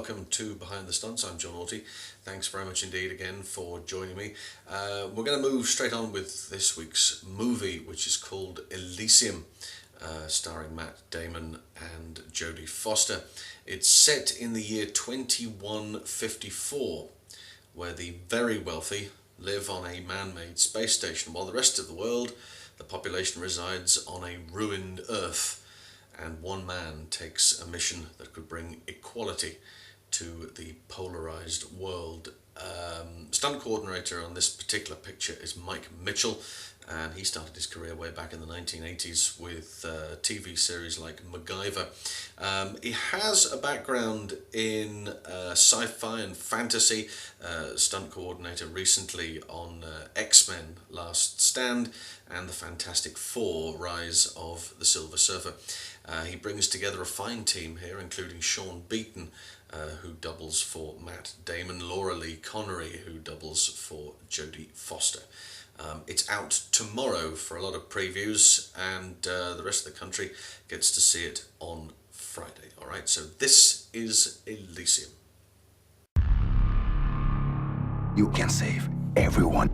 welcome to Behind the Stunts. I'm John Orty. Thanks very much indeed again for joining me. We're going to move straight on with this week's movie, which is called Elysium, starring Matt Damon and Jodie Foster. It's set in the year 2154, where the very wealthy live on a man-made space station, while the rest of the world, the population resides on a ruined Earth. And one man takes a mission that could bring equality to the polarized world. Stunt coordinator on this particular picture is Mike Mitchell, and he started his career way back in the 1980s with TV series like MacGyver. He has a background in sci-fi and fantasy, stunt coordinator recently on X-Men Last Stand and the Fantastic Four Rise of the Silver Surfer. He brings together a fine team here, including Sean Beaton, who doubles for Matt Damon, Laura Lee Connery, who doubles for Jodie Foster. It's out tomorrow for a lot of previews, and the rest of the country gets to see it on Friday. All right, so this is Elysium. You can save everyone.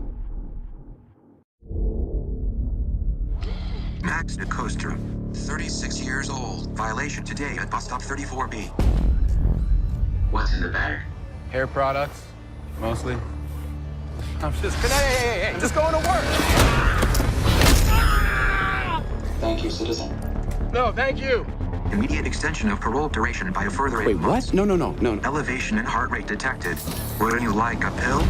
Max Nakostra, 36 years old. Violation today at bus stop 34B. What's in the bag? Hair products, mostly. I'm just kidding. Hey, just going to work. Thank you, citizen. No, thank you. Immediate extension of parole duration by a further 8 months. Wait, what? No. Elevation in heart rate detected. Would you like a pill?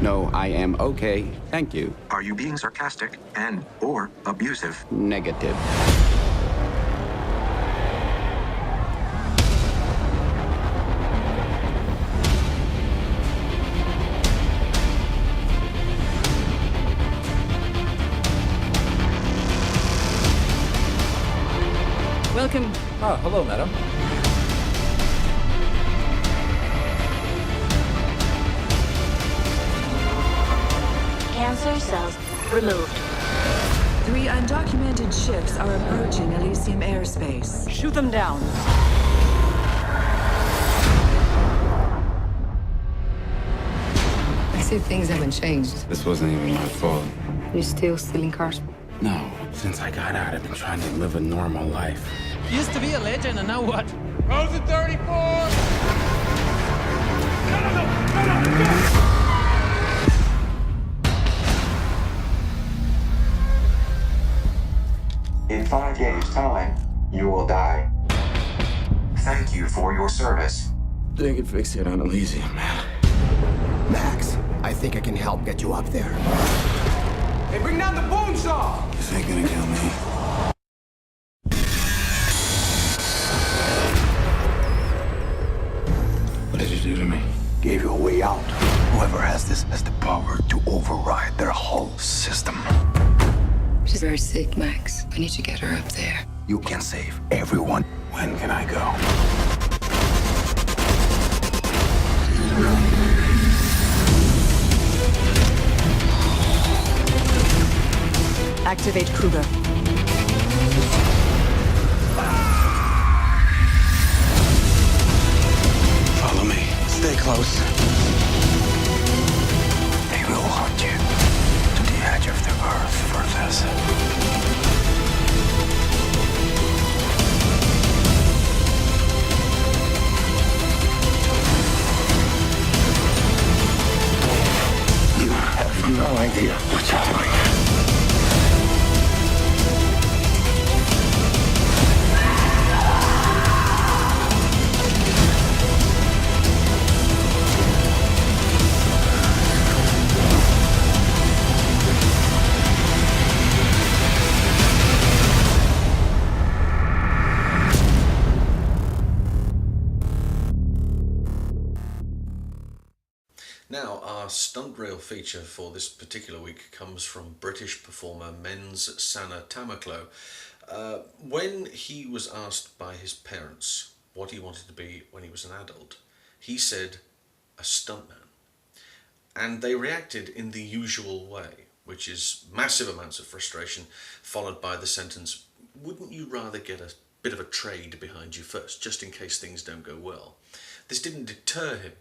No, I am okay. Thank you. Are you being sarcastic and/or abusive? Negative. Welcome. Oh, hello, madam. Cancer cells removed. 3 undocumented ships are approaching Elysium airspace. Shoot them down. I see things haven't changed. This wasn't even my fault. You're still stealing cars? No. Since I got out, I've been trying to live a normal life. Used to be a legend, and now what? Rosa 34! No! In 5 days' time, you will die. Thank you for your service. They can fix it on Elysium, man. Max, I think I can help get you up there. Hey, bring down the boom saw! This ain't gonna kill me. What did you do to me? Gave you a way out. Whoever has this has the power to override their whole system. She's very sick, Max. I need to get her up there. You can save everyone. When can I go? Activate Kruger. Follow me. Stay close. They will hunt you to the edge of the earth for this. You have no idea what you're doing. Now, our stunt reel feature for this particular week comes from British performer Mens-Sana Tamakloe. When he was asked by his parents what he wanted to be when he was an adult, he said, a stuntman. And they reacted in the usual way, which is massive amounts of frustration, followed by the sentence, wouldn't you rather get a bit of a trade behind you first, just in case things don't go well. This didn't deter him.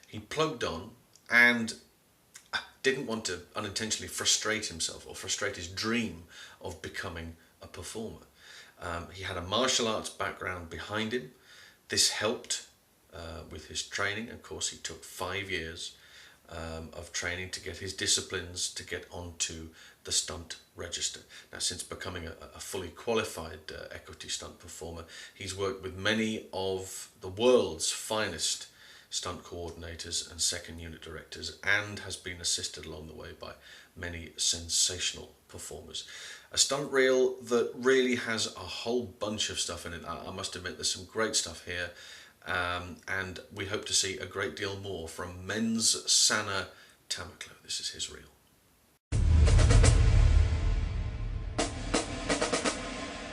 He plugged on and didn't want to unintentionally frustrate himself or frustrate his dream of becoming a performer. He had a martial arts background behind him. This helped with his training. Of course, he took 5 years of training to get his disciplines to get onto the stunt register. Now, since becoming a fully qualified equity stunt performer, he's worked with many of the world's finest stunt coordinators and second unit directors, and has been assisted along the way by many sensational performers. A stunt reel that really has a whole bunch of stuff in it. I must admit, there's some great stuff here, and we hope to see a great deal more from Mens-Sana Tamakloe. This is his reel.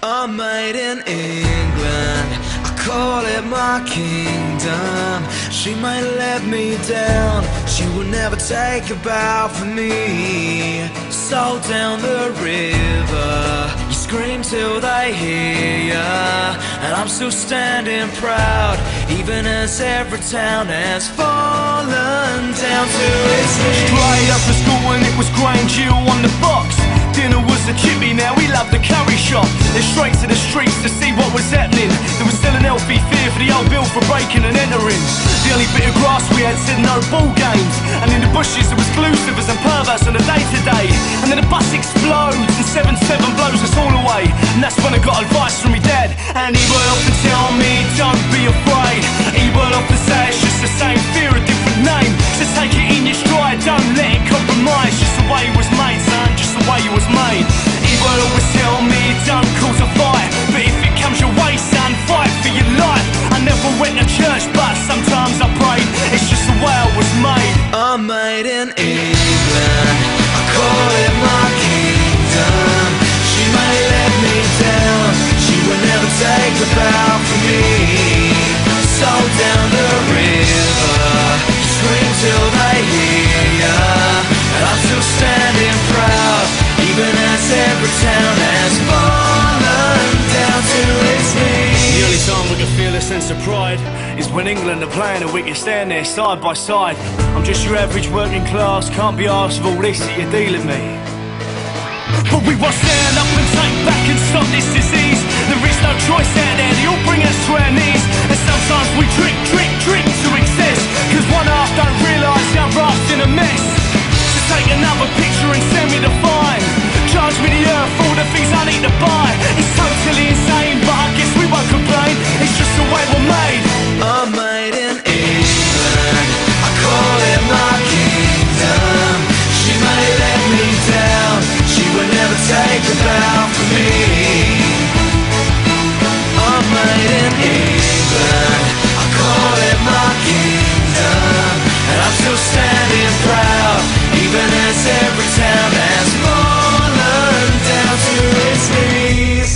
I'm made in England, I call it my kingdom. She might let me down, she will never take a bow for me. So down the river, you scream till they hear ya, and I'm still standing proud, even as every town has fallen down to its knees. Straight up from school and it was Grange Hill on the box. Dinner was a chippy, now we love the curry shop. Then straight to the streets to see what was happening. There was still an healthy fear for the old bill for breaking and entering. The only bit of grass we had said no ball games, and in the bushes there was glucivers and perverts on the day-to-day. And then the bus explodes and 7-7 blows us all away. And that's when I got advice from my dad, and he would often tell me, don't be afraid. He would often say it's just the same fear, a different name. So take it in your stride, don't let it compromise. Just the way it was made, son, just the way it was made. He would always tell me, don't cause a fight, but if it comes your way, son, fight for your life. I never went to church, but sometimes I prayed. It's just the way I was made. I'm made in England, I call it my kingdom. She may let me down, she will never take a bow for me. So down the river, scream till they hear ya, and I'm still standing proud, even as every town has fallen down to its knees. The only time we can feel a sense of pride is when England are playing and we can stand there side by side. I'm just your average working class, can't be arsed with all this that you're dealing me. But we will stand up and take back and stop this disease. There is no choice out there, they all bring us to our knees. And sometimes we drink to excess, cause one half don't realise the other half's in a mess. So take another picture and send me the fine. Charge me the earth for all the things I need to buy. It's totally insane, but I guess we won't complain. It's just the way we're made. I'm made in England, I call it my kingdom. She may let me down, she will never take a bow for me. I'm made in England, I call it my kingdom, and I'm still standing proud, even as every town has fallen down to its knees.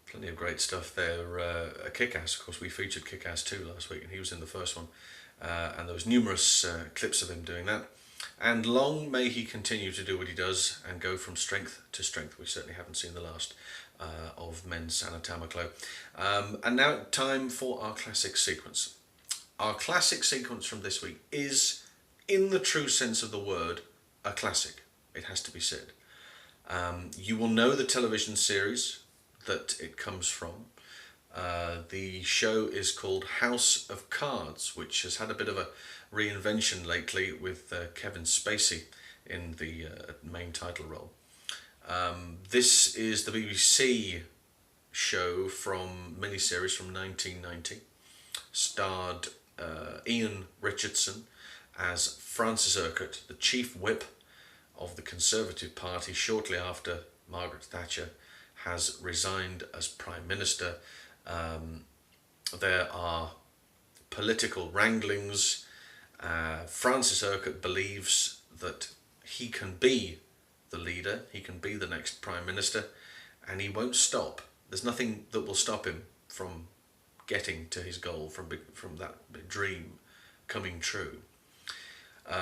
Plenty of great stuff there. Kick-Ass, of course, we featured Kick-Ass 2 last week, and he was in the first one. And there was numerous clips of him doing that. And long may he continue to do what he does and go from strength to strength. We certainly haven't seen the last of Mens-Sana Tamakloe. And now time for our classic sequence. Our classic sequence from this week is, in the true sense of the word, a classic. It has to be said. You will know the television series that it comes from. The show is called House of Cards, which has had a bit of a reinvention lately with Kevin Spacey in the main title role. This is the BBC show from miniseries from 1990. Starred Ian Richardson as Francis Urquhart, the chief whip of the Conservative Party shortly after Margaret Thatcher has resigned as Prime Minister. There are political wranglings. Francis Urquhart believes that he can be the leader, he can be the next Prime Minister, and he won't stop. There's nothing that will stop him from getting to his goal, from that dream coming true.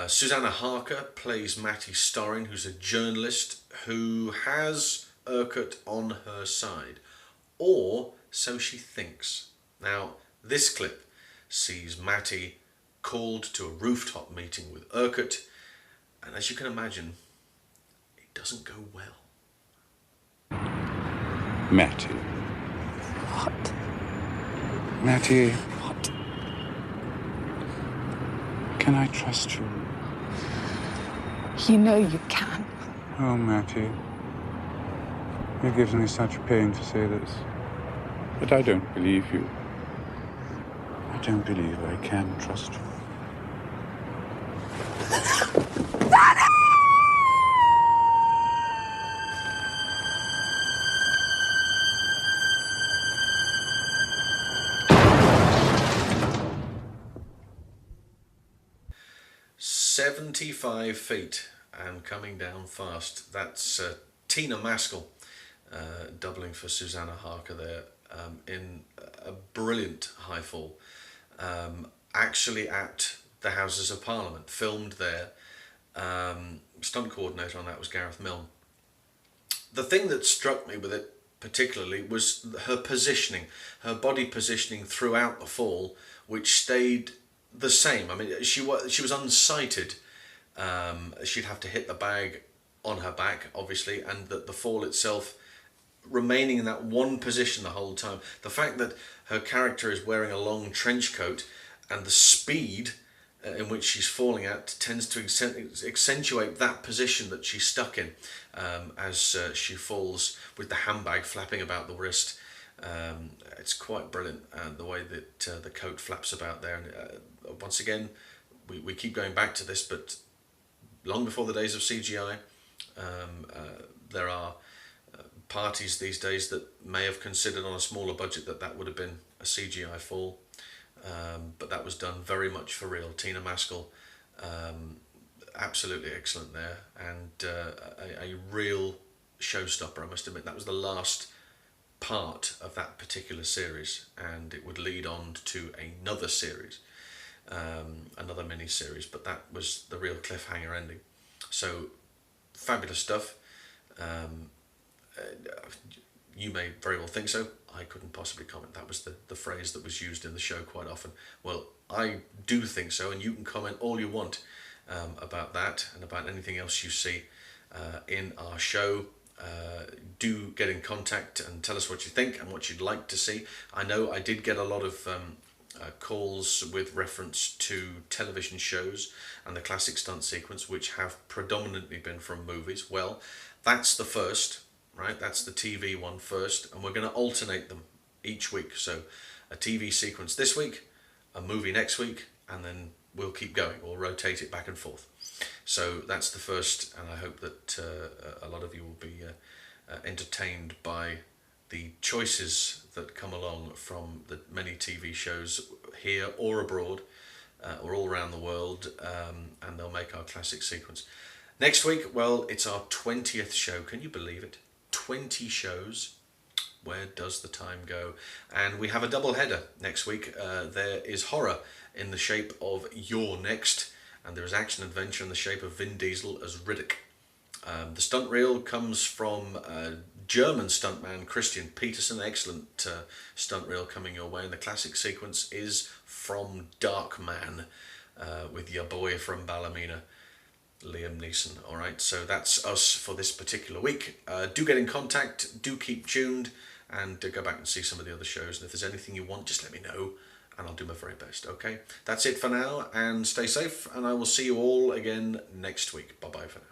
Susanna Harker plays Mattie Storrin, who's a journalist who has Urquhart on her side, or so she thinks. Now, this clip sees Mattie called to a rooftop meeting with Urquhart, and as you can imagine, it doesn't go well. Mattie. What? Mattie, What? can I trust you? You know you can. Oh, Mattie. It gives me such pain to say this, but I don't believe you. I don't believe I can trust you. "75 feet and coming down fast." That's Tina Maskell doubling for Susanna Harker there in a brilliant high fall. Actually at the Houses of Parliament, filmed there. Stunt coordinator on that was Gareth Milne. The thing that struck me with it particularly was her positioning, her body positioning throughout the fall, which stayed the same. I mean, she was unsighted. She'd have to hit the bag on her back, obviously, and the fall itself remaining in that one position the whole time. The fact that her character is wearing a long trench coat and the speed in which she's falling at tends to accentuate that position that she's stuck in as she falls with the handbag flapping about the wrist. It's quite brilliant, the way that the coat flaps about there. And once again, we keep going back to this, but long before the days of CGI, there are parties these days that may have considered on a smaller budget that would have been a CGI fall, but that was done very much for real. Tina Maskell, absolutely excellent there, and a real showstopper, I must admit. That was the last part of that particular series, and it would lead on to another series, another mini-series, but that was the real cliffhanger ending. So, fabulous stuff. You may very well think so. I couldn't possibly comment. That was the phrase that was used in the show quite often. Well, I do think so, and you can comment all you want about that and about anything else you see in our show. Do get in contact and tell us what you think and what you'd like to see. I know I did get a lot of calls with reference to television shows and the classic stunt sequence, which have predominantly been from movies. Well, that's the first, right? That's the TV one first, and we're going to alternate them each week. So a TV sequence this week, a movie next week, and then we'll keep going. We'll rotate it back and forth. So that's the first, and I hope that a lot of you will be entertained by the choices that come along from the many TV shows here or abroad or all around the world, and they'll make our classic sequence. Next week, well, it's our 20th show. Can you believe it? 20 shows. Where does the time go? And we have a double header next week. There is horror in the shape of You're Next, and there is action adventure in the shape of Vin Diesel as Riddick. The stunt reel comes from German stuntman Christian Petersen. Excellent stunt reel coming your way, and the classic sequence is from Darkman with your boy from Ballymena, Liam Neeson. Alright, so that's us for this particular week. Do get in contact, do keep tuned, and go back and see some of the other shows. And if there's anything you want, just let me know, and I'll do my very best. Okay, that's it for now, and stay safe, and I will see you all again next week. Bye bye for now.